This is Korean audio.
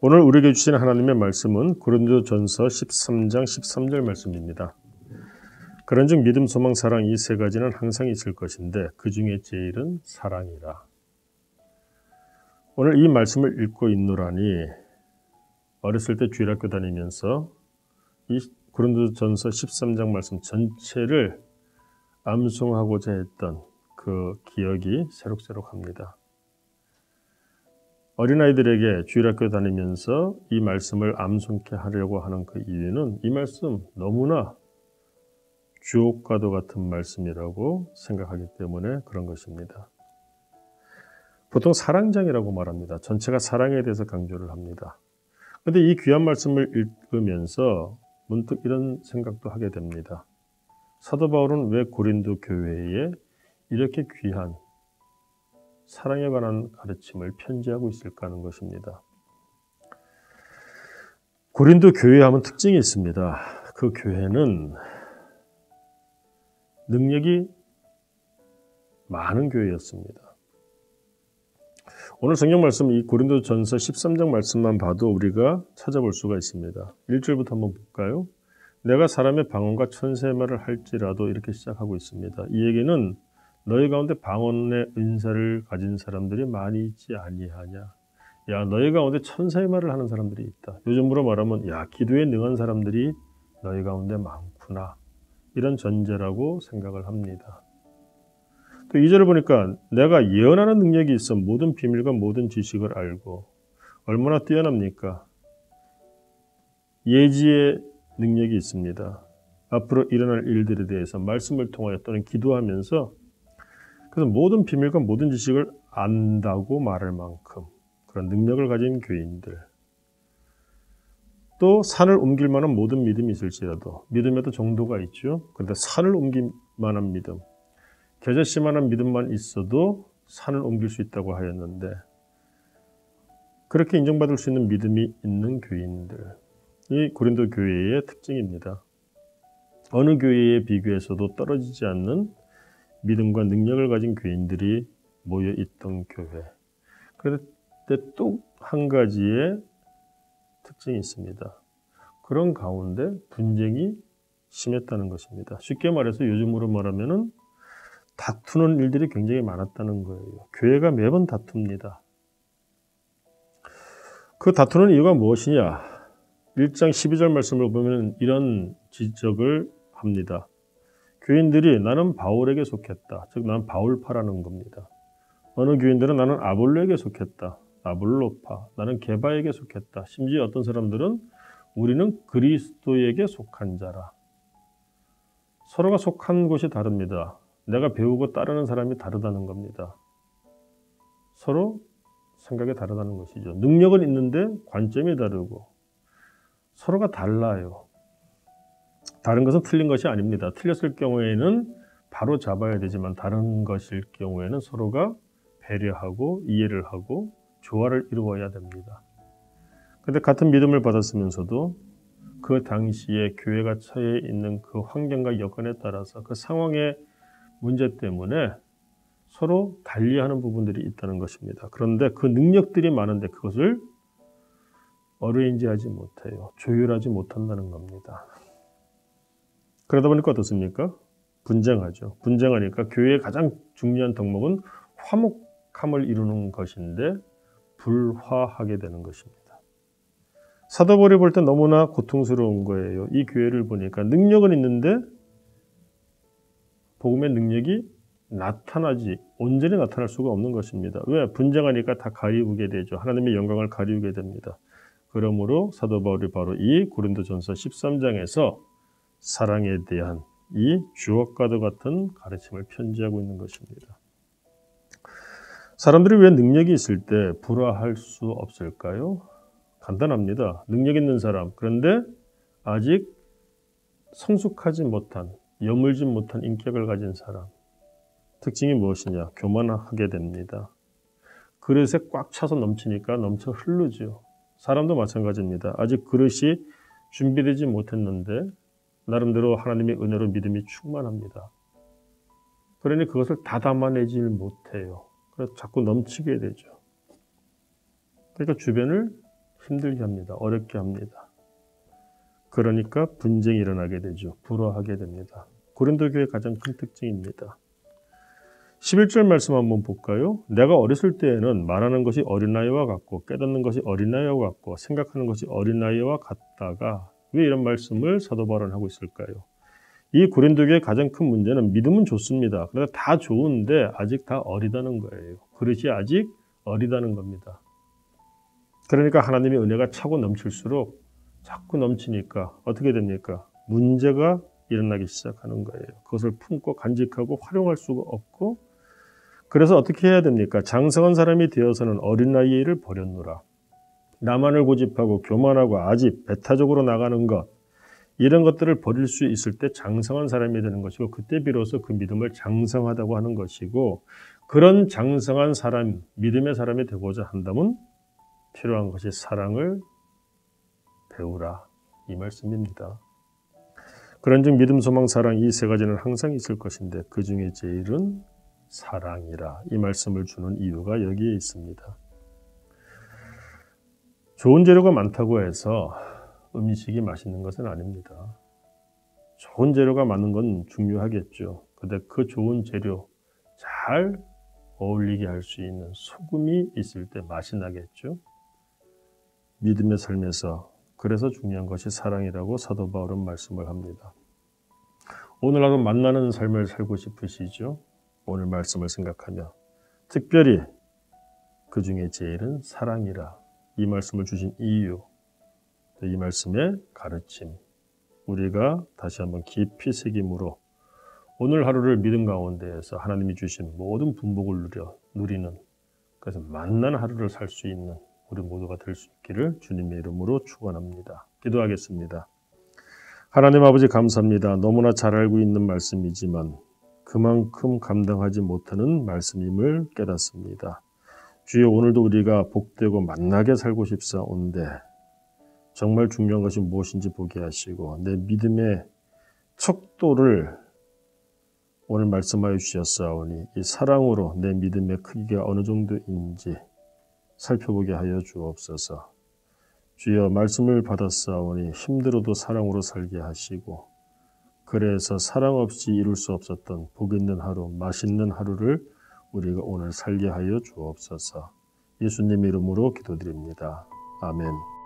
오늘 우리에게 주신 하나님의 말씀은 고린도전서 13장 13절 말씀입니다. 그런즉 믿음, 소망, 사랑 이 세 가지는 항상 있을 것인데 그 중에 제일은 사랑이라. 오늘 이 말씀을 읽고 있노라니 어렸을 때 주일학교 다니면서 이 고린도전서 13장 말씀 전체를 암송하고자 했던 그 기억이 새록새록합니다. 어린아이들에게 주일학교 다니면서 이 말씀을 암송케 하려고 하는 그 이유는 이 말씀 너무나 주옥과도 같은 말씀이라고 생각하기 때문에 그런 것입니다. 보통 사랑장이라고 말합니다. 전체가 사랑에 대해서 강조를 합니다. 그런데 이 귀한 말씀을 읽으면서 문득 이런 생각도 하게 됩니다. 사도 바울은 왜 고린도 교회에 이렇게 귀한 사랑에 관한 가르침을 편지하고 있을까 하는 것입니다. 고린도 교회 하면 특징이 있습니다. 그 교회는 능력이 많은 교회였습니다. 오늘 성경 말씀 이 고린도전서 13장 말씀만 봐도 우리가 찾아볼 수가 있습니다. 1절부터 한번 볼까요? 내가 사람의 방언과 천사의 말을 할지라도 이렇게 시작하고 있습니다. 이 얘기는 너희 가운데 방언의 은사를 가진 사람들이 많이 있지 아니하냐. 야, 너희 가운데 천사의 말을 하는 사람들이 있다. 요즘으로 말하면 야, 기도에 능한 사람들이 너희 가운데 많구나. 이런 전제라고 생각을 합니다. 또 2절을 보니까 내가 예언하는 능력이 있어 모든 비밀과 모든 지식을 알고 얼마나 뛰어납니까? 예지의 능력이 있습니다. 앞으로 일어날 일들에 대해서 말씀을 통하여 또는 기도하면서 그래서 모든 비밀과 모든 지식을 안다고 말할 만큼 그런 능력을 가진 교인들. 또 산을 옮길 만한 모든 믿음이 있을지라도 믿음에도 정도가 있죠. 그런데 산을 옮길 만한 믿음, 겨자씨만한 믿음만 있어도 산을 옮길 수 있다고 하였는데 그렇게 인정받을 수 있는 믿음이 있는 교인들. 이 고린도 교회의 특징입니다. 어느 교회에 비교해서도 떨어지지 않는 믿음과 능력을 가진 교인들이 모여 있던 교회. 그런데 또 한 가지의 특징이 있습니다. 그런 가운데 분쟁이 심했다는 것입니다. 쉽게 말해서 요즘으로 말하면은 다투는 일들이 굉장히 많았다는 거예요. 교회가 매번 다툽니다. 그 다투는 이유가 무엇이냐? 1장 12절 말씀을 보면 이런 지적을 합니다. 교인들이 나는 바울에게 속했다. 즉 나는 바울파라는 겁니다. 어느 교인들은 나는 아볼로에게 속했다. 아볼로파. 나는 게바에게 속했다. 심지어 어떤 사람들은 우리는 그리스도에게 속한 자라. 서로가 속한 곳이 다릅니다. 내가 배우고 따르는 사람이 다르다는 겁니다. 서로 생각이 다르다는 것이죠. 능력은 있는데 관점이 다르고 서로가 달라요. 다른 것은 틀린 것이 아닙니다. 틀렸을 경우에는 바로 잡아야 되지만 다른 것일 경우에는 서로가 배려하고 이해를 하고 조화를 이루어야 됩니다. 그런데 같은 믿음을 받았으면서도 그 당시에 교회가 처해 있는 그 환경과 여건에 따라서 그 상황의 문제 때문에 서로 달리하는 부분들이 있다는 것입니다. 그런데 그 능력들이 많은데 그것을 어레인지하지 못해요. 조율하지 못한다는 겁니다. 그러다 보니까 어떻습니까? 분쟁하죠. 분쟁하니까 교회의 가장 중요한 덕목은 화목함을 이루는 것인데 불화하게 되는 것입니다. 사도 바울이 볼 때 너무나 고통스러운 거예요. 이 교회를 보니까 능력은 있는데 복음의 능력이 온전히 나타날 수가 없는 것입니다. 왜? 분쟁하니까 다 가리우게 되죠. 하나님의 영광을 가리우게 됩니다. 그러므로 사도 바울이 바로 이 고린도전서 13장에서 사랑에 대한 이 주옥과도 같은 가르침을 편지하고 있는 것입니다. 사람들이 왜 능력이 있을 때 불화할 수 없을까요? 간단합니다. 능력 있는 사람, 그런데 아직 성숙하지 못한, 여물지 못한 인격을 가진 사람. 특징이 무엇이냐? 교만하게 됩니다. 그릇에 꽉 차서 넘치니까 넘쳐 흐르죠. 사람도 마찬가지입니다. 아직 그릇이 준비되지 못했는데 나름대로 하나님의 은혜로 믿음이 충만합니다. 그러니 그것을 다 담아내지 못해요. 그래서 자꾸 넘치게 되죠. 그러니까 주변을 힘들게 합니다. 어렵게 합니다. 그러니까 분쟁이 일어나게 되죠. 불화하게 됩니다. 고린도 교회의 가장 큰 특징입니다. 11절 말씀 한번 볼까요? 내가 어렸을 때에는 말하는 것이 어린아이와 같고 깨닫는 것이 어린아이와 같고 생각하는 것이 어린아이와 같다가 왜 이런 말씀을 사도 바울은 하고 있을까요? 이 고린도 교회의 가장 큰 문제는 믿음은 좋습니다. 그러나 다 좋은데 아직 다 어리다는 거예요. 그릇이 아직 어리다는 겁니다. 그러니까 하나님의 은혜가 차고 넘칠수록 자꾸 넘치니까 어떻게 됩니까? 문제가 일어나기 시작하는 거예요. 그것을 품고 간직하고 활용할 수가 없고 그래서 어떻게 해야 됩니까? 장성한 사람이 되어서는 어린아이의 일을 버렸노라. 나만을 고집하고 교만하고 아집, 배타적으로 나가는 것 이런 것들을 버릴 수 있을 때 장성한 사람이 되는 것이고 그때 비로소 그 믿음을 장성하다고 하는 것이고 그런 장성한 사람, 믿음의 사람이 되고자 한다면 필요한 것이 사랑을 배우라 이 말씀입니다. 그런즉 믿음, 소망, 사랑 이 세 가지는 항상 있을 것인데 그 중에 제일은 사랑이라 이 말씀을 주는 이유가 여기에 있습니다. 좋은 재료가 많다고 해서 음식이 맛있는 것은 아닙니다. 좋은 재료가 많은 건 중요하겠죠. 그런데 그 좋은 재료 잘 어울리게 할 수 있는 소금이 있을 때 맛이 나겠죠. 믿음의 삶에서 그래서 중요한 것이 사랑이라고 사도 바울은 말씀을 합니다. 오늘 하루 만나는 삶을 살고 싶으시죠? 오늘 말씀을 생각하며 특별히 그 중에 제일은 사랑이라 이 말씀을 주신 이유, 이 말씀의 가르침, 우리가 다시 한번 깊이 새김으로 오늘 하루를 믿음 가운데에서 하나님이 주신 모든 분복을 누리는 그래서 만난 하루를 살 수 있는 우리 모두가 될 수 있기를 주님의 이름으로 축원합니다. 기도하겠습니다. 하나님 아버지 감사합니다. 너무나 잘 알고 있는 말씀이지만 그만큼 감당하지 못하는 말씀임을 깨닫습니다. 주여 오늘도 우리가 복되고 만나게 살고 싶사온데 정말 중요한 것이 무엇인지 보게 하시고 내 믿음의 척도를 오늘 말씀하여 주셨사오니 이 사랑으로 내 믿음의 크기가 어느 정도인지 살펴보게 하여 주옵소서. 주여 말씀을 받았사오니 힘들어도 사랑으로 살게 하시고 그래서 사랑 없이 이룰 수 없었던 복 있는 하루, 맛있는 하루를 우리가 오늘 살게 하여 주옵소서. 예수님 이름으로 기도드립니다. 아멘.